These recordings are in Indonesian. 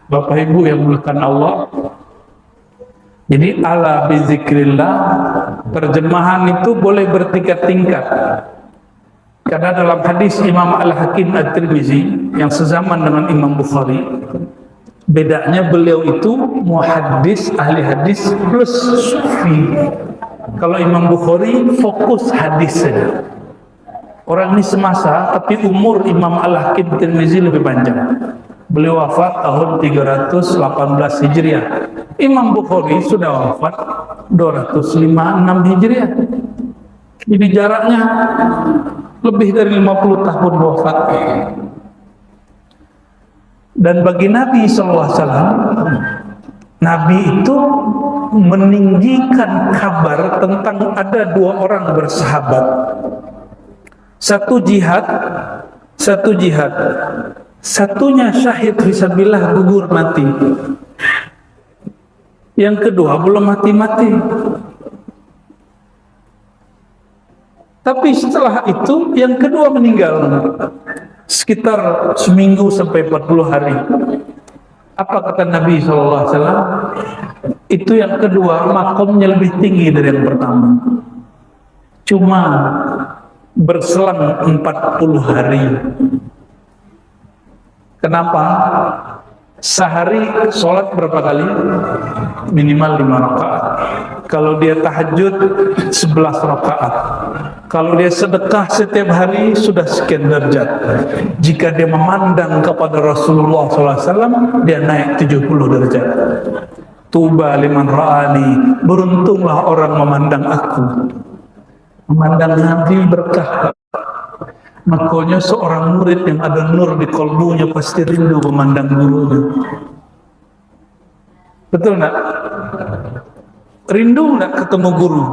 Bapak Ibu yang dimuliakan Allah, jadi ala bizikrillah, terjemahan itu boleh bertingkat-tingkat. Karena dalam hadis Imam Al-Hakim At-Tirmizi yang sezaman dengan Imam Bukhari, bedanya beliau itu muhaddis, ahli hadis plus sufi. Kalau Imam Bukhari fokus hadis saja. Orang ini semasa, tapi umur Imam Al-Hakim Tirmizi lebih panjang. Beliau wafat tahun 318 Hijriah. Imam Bukhari sudah wafat 256 Hijriah. Jadi jaraknya lebih dari 50 tahun wafat. Dan bagi Nabi SAW, Nabi itu meninggikan kabar tentang ada dua orang bersahabat. Satu jihad, satunya syahid fisabilillah, gugur mati. Yang kedua belum mati-mati. Tapi setelah itu yang kedua meninggal sekitar seminggu sampai 40 hari. Apa kata Nabi SAW? Itu yang kedua makomnya lebih tinggi dari yang pertama. Cuma berselang 40 hari. Kenapa? Sehari sholat berapa kali? Minimal 5 rakaat. Kalau dia tahajud 11 rakaat. Kalau dia sedekah setiap hari sudah sekian derajat. Jika dia memandang kepada Rasulullah SAW, dia naik 70 derajat. Tuba liman ra'ani, beruntunglah orang memandang aku. Memandang Nabi berkah. Makanya seorang murid yang ada nur di kolbunya pasti rindu memandang gurunya. Betul nggak? Rindu nggak ketemu guru?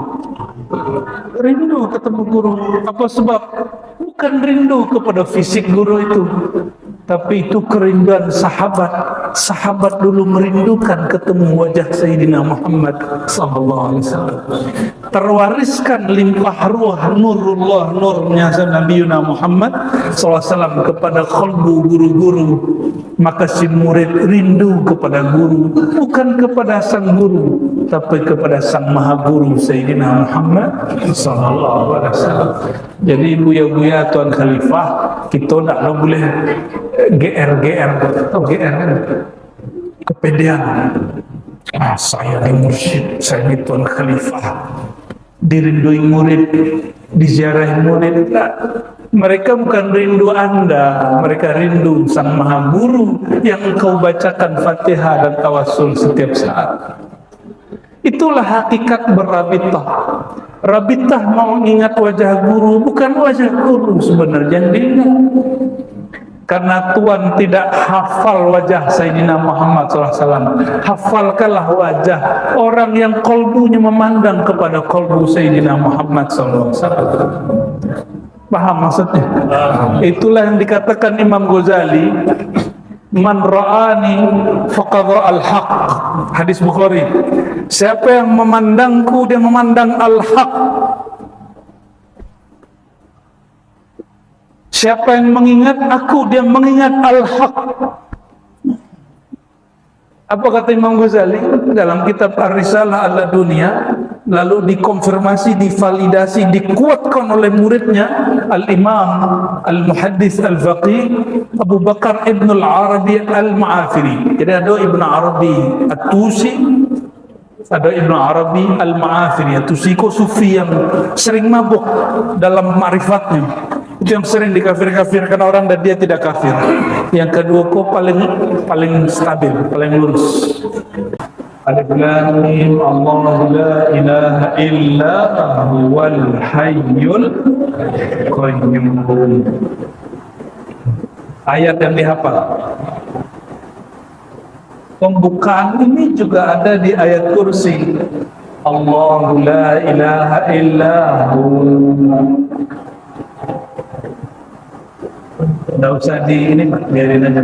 Rindu ketemu guru. Apa sebab? Bukan rindu kepada fisik guru itu, tapi itu kerinduan sahabat. Sahabat dulu merindukan ketemu wajah Sayyidina Muhammad SAW. Terwariskan limpah ruah nurullah, nurnya Nabi Muhammad SAW kepada qalbu guru-guru. Maka si murid rindu kepada guru, bukan kepada sang guru, tapi kepada sang maha guru Sayyidina Muhammad SAW. Jadi buya-buya Tuan Khalifah, kita tak boleh GR atau GR kepedean. Saya ini mursyid, saya ini Tuan Khalifah, dirindui murid, diziarahi murid. Mereka bukan rindu Anda, mereka rindu sang maha guru yang engkau bacakan Fatihah dan tawassul setiap saat. Itulah hakikat berrabitah. Rabitah mau ingat wajah guru, bukan wajah guru sebenarnya yang diingat. Karena Tuhan tidak hafal wajah Sayyidina Muhammad SAW. Hafalkanlah wajah orang yang kolbunya memandang kepada kolbu Sayyidina Muhammad SAW. Paham maksudnya? Itulah yang dikatakan Imam Ghazali, man ra'ani faqad ra'al haq. Hadis Bukhari. Siapa yang memandangku, dia memandang al-haq. Siapa yang mengingat aku, dia mengingat al-haq. Apa kata Imam Ghazali dalam kitab Ar-Risalah Al-Dunia, lalu dikonfirmasi, divalidasi, dikuatkan oleh muridnya Al-Imam Al-Muhaddis Al-Faqih Abu Bakar Ibn Al-Arabi Al-Ma'afiri. Jadi ada Ibn Arabi At-Tusi, ada Ibn Arabi Al-Ma'afiri. At-Tusi kok sufi yang sering mabuk dalam ma'rifatnya, itu yang sering dikafir-kafirkan orang dan dia tidak kafir. Yang kedua kok paling stabil, paling lurus. Alif Lam Mim, Allahu la ilaha illa huwal hayyul qayyum. Ayat yang dihafal. Pembukaan ini juga ada di ayat kursi. Allahu la ilaha illa hu. Nggak usah di ini, biarin aja.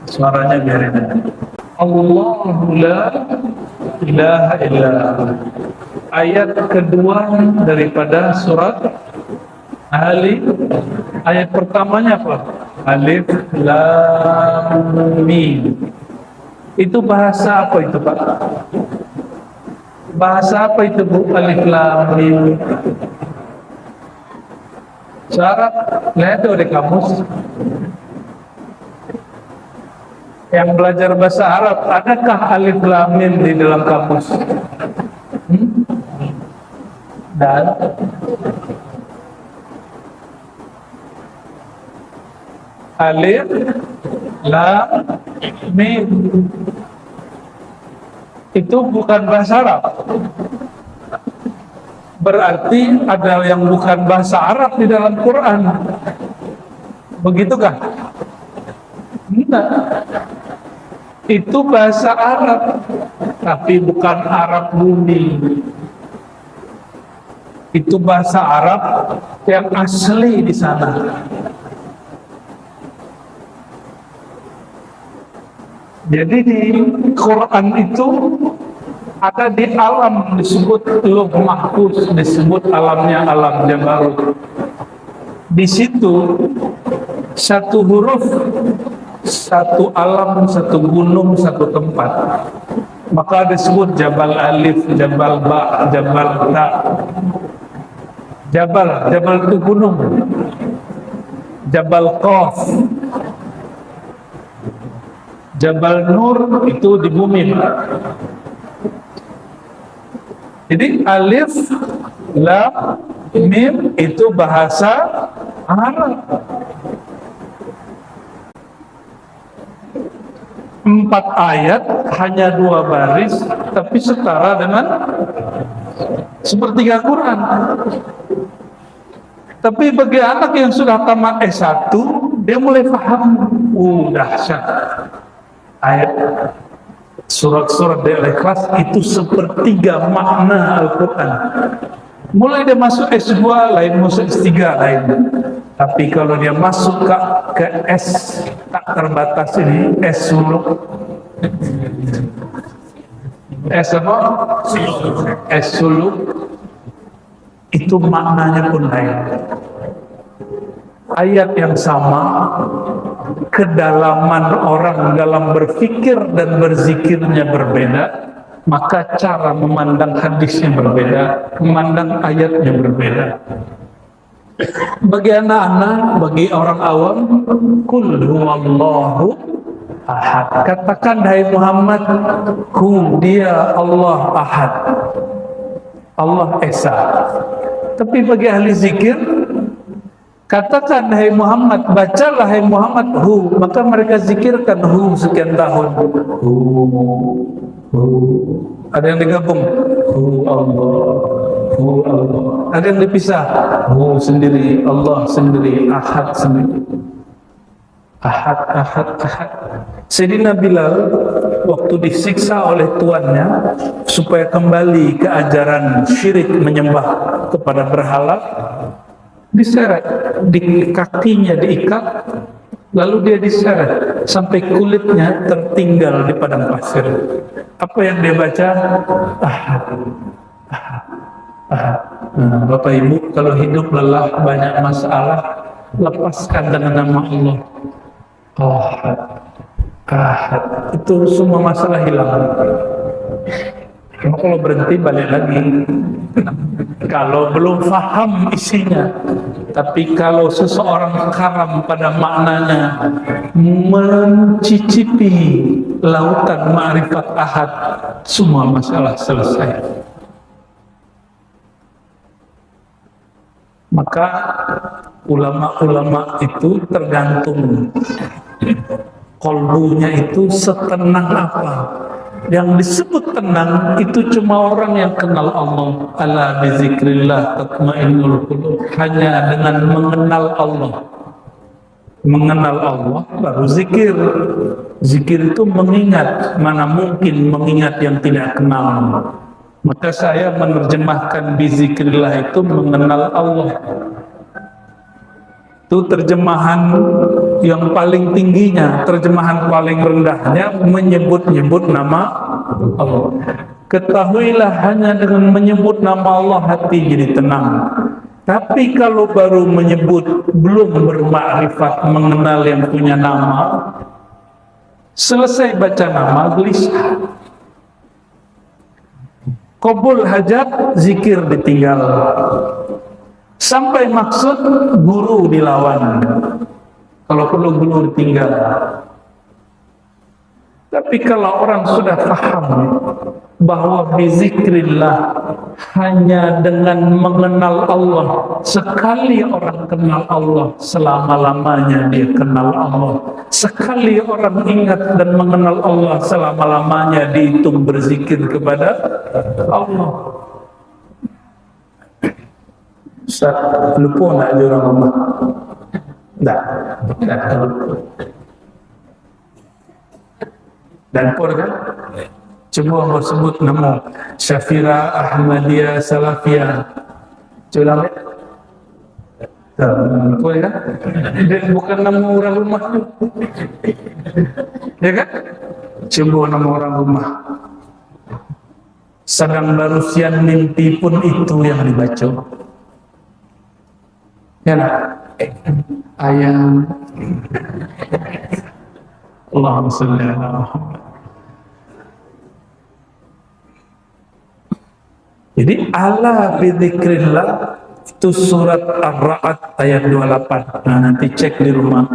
Suaranya biarin aja. Allahu la ilaha illa hu. Ayat kedua daripada surat Ali. Ayat pertamanya apa? Alif Lam Mim. Itu bahasa apa itu, Pak? Bahasa apa itu, Bu? Alif Lam Mim. Syarat, lihat tuh di kamus. Yang belajar bahasa Arab, adakah Alif Lam Mim di dalam kamus? Dan Alif Lam Mim itu bukan bahasa Arab. Berarti ada yang bukan bahasa Arab di dalam Quran. Begitukah? Tidak. Itu bahasa Arab, tapi bukan Arab bumi. Itu bahasa Arab yang asli di sana. Jadi di Quran itu ada di alam disebut Lauh Mahfuz, disebut alamnya alam Jabarut. Di situ satu huruf, satu alam, satu gunung, satu tempat. Maka disebut Jabal Alif, Jabal Ba, Jabal Ta. Jabal itu gunung. Jabal Qaf. Jabal Nur itu di bumi. Jadi Alif Lam Mim itu bahasa Arab. 4 ayat hanya 2 baris, tapi setara dengan sepertiga Quran. Tapi bagi anak yang sudah tamat S1, dia mulai paham. Dahsyat. Ayat surat-surat di Al-Ikhlas itu sepertiga makna Al-Quran. Mulai dia masuk S2 lain, masuk S3 lain. Tapi kalau dia masuk ke S tak terbatas ini, S suluk. S apa? S suluk. Itu maknanya pun lain. Ayat yang sama, kedalaman orang dalam berpikir dan berzikirnya berbeda, maka cara memandang hadisnya berbeda, memandang ayatnya berbeda. Bagi anak-anak, bagi orang awam, Qul huwallahu ahad. Katakan, hai Muhammad, dia Allah ahad, Allah esa. Tapi bagi ahli zikir, katakan, hai Muhammad, bacalah hai Muhammad hu, maka mereka zikirkan hu sekian tahun. Hu. Ada yang digabung, hu Allah, hu Allah. Ada yang dipisah, hu sendiri, Allah sendiri, ahad sendiri. Ahad. Sayyidina Bilal waktu disiksa oleh tuannya supaya kembali ke ajaran syirik menyembah kepada berhala, diseret, di kakinya diikat, lalu dia diseret sampai kulitnya tertinggal di padang pasir. Apa yang dia baca? Ahad. Nah, Bapak Ibu, kalau hidup lelah, banyak masalah, lepaskan dengan nama Allah. Ahad. Itu semua masalah hilang. Cuma kalau berhenti balik lagi. Kalau belum paham isinya, tapi kalau seseorang karam pada maknanya, mencicipi lautan ma'rifat ahad, semua masalah selesai. Maka ulama-ulama itu tergantung kolbunya itu setenang apa. Yang disebut tenang itu cuma orang yang kenal Allah. Ala bizikrillah tatmainnul qulub. Hanya dengan mengenal Allah. Mengenal Allah baru zikir. Zikir itu mengingat. Mana mungkin mengingat yang tidak kenal. Maka saya menerjemahkan bizikrillah itu mengenal Allah. Itu terjemahan yang paling tingginya, terjemahan paling rendahnya menyebut-nyebut nama Allah. Ketahuilah hanya dengan menyebut nama Allah hati jadi tenang. Tapi kalau baru menyebut, belum bermakrifat, mengenal yang punya nama, selesai baca nama, gelisah. Qabul hajat, zikir ditinggal. Sampai maksud, guru dilawan. Kalau perlu guru ditinggal. Tapi kalau orang sudah paham bahwa bizikrillah hanya dengan mengenal Allah, sekali orang kenal Allah, selama-lamanya dia kenal Allah. Sekali orang ingat dan mengenal Allah, selama-lamanya dihitung berzikir kepada Allah. Ustaz, lupa nak jurang Allah? Tak lupa. Dan pun kan, coba Allah sebut nama Syafira Ahmadiyah Salafiyah. Coba lihat. Boleh kan? Dia bukan nama orang rumah tu. Ya kan? Coba nama orang rumah. Sedang barusian mimpi pun itu yang dibaca. Ya nak? Ayam. Allahumma salli ala Muhammad. Jadi ala bidzikrillah itu surat Ar-Ra'd ayat 28. Nah, nanti cek di rumah.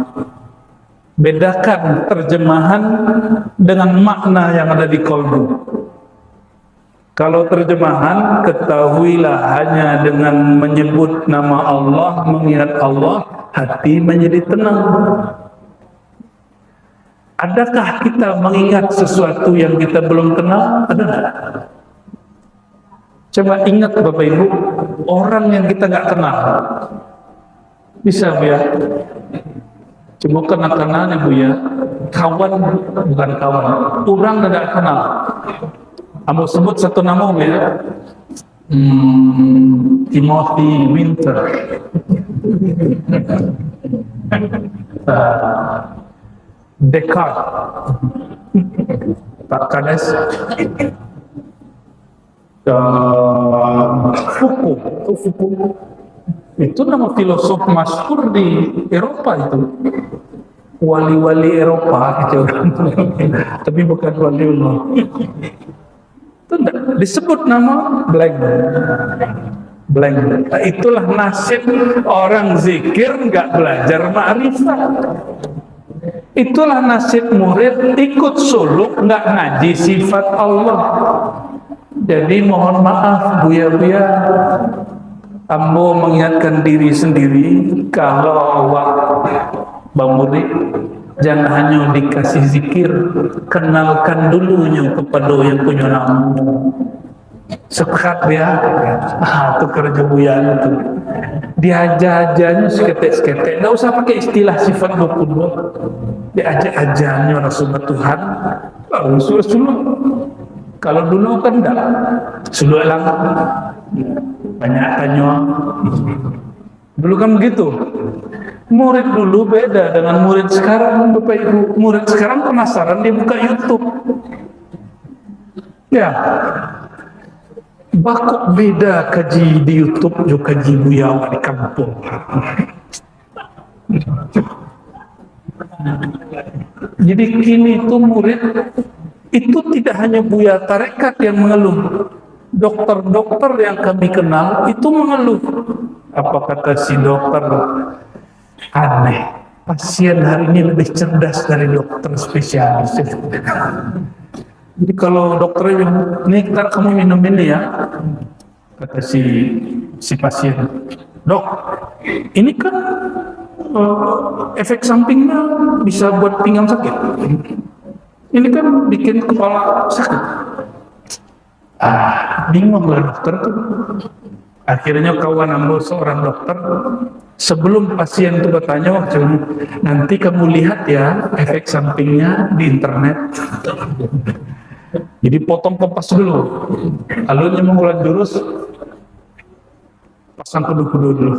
Bedakan terjemahan dengan makna yang ada di kolbu. Kalau terjemahan, ketahuilah hanya dengan menyebut nama Allah, mengingat Allah, hati menjadi tenang. Adakah kita mengingat sesuatu yang kita belum kenal? Ada tak? Coba ingat Bapak Ibu, orang yang kita nggak kenal. Bisa Bu ya? Coba kenal-kenal Bu ya. Kawan, bukan kawan. Orang tidak kenal. Kamu sebut satu nama Bu ya. Timothy Winter. Descartes. Pak Kades. Foucault itu nama filosof masyhur di Eropa itu, wali-wali Eropa gitu. Tapi bukan wali Allah. Itu disebut nama blank. Nah, itulah nasib orang zikir nggak belajar ma'rifat. Itulah nasib murid ikut suluk nggak ngaji sifat Allah. Jadi mohon maaf buya-buya, ambo mengingatkan diri sendiri, kalau awak bang murid jangan hanya dikasih zikir, kenalkan dulunya kepada yang punya nama. Sepakat ya, itu kerja buya itu. Diajar-ajarnya seketek-seketek, tidak usah pakai istilah sifat 22. Diajar-ajarnya Rasulullah Tuhan, baru suruh-suruh. Kalau dulu kan enggak, suluk lang, banyak tanya. Dulu kan begitu. Murid dulu beda dengan murid sekarang, Bapak Ibu. Murid sekarang penasaran, dia buka YouTube. Ya, bakok beda kaji di YouTube, juga kaji buyawa di kampung. Jadi kini itu murid itu tidak hanya buya tarekat yang mengeluh, dokter-dokter yang kami kenal itu mengeluh. Apa kata si dokter? Aneh, pasien hari ini lebih cerdas dari dokter spesialis. Jadi kalau dokternya bilang, nih ntar kamu minum ini ya, kata si pasien, dok, ini kan efek sampingnya bisa buat pinggang sakit. Ini kan bikin kepala sakit. Bingung lah dokter tuh. Akhirnya kawan ambil seorang dokter, sebelum pasien itu bertanya, nanti kamu lihat ya efek sampingnya di internet. Jadi potong kompas dulu, alurnya mengulang jurus, pasang kudu-kudu dulu.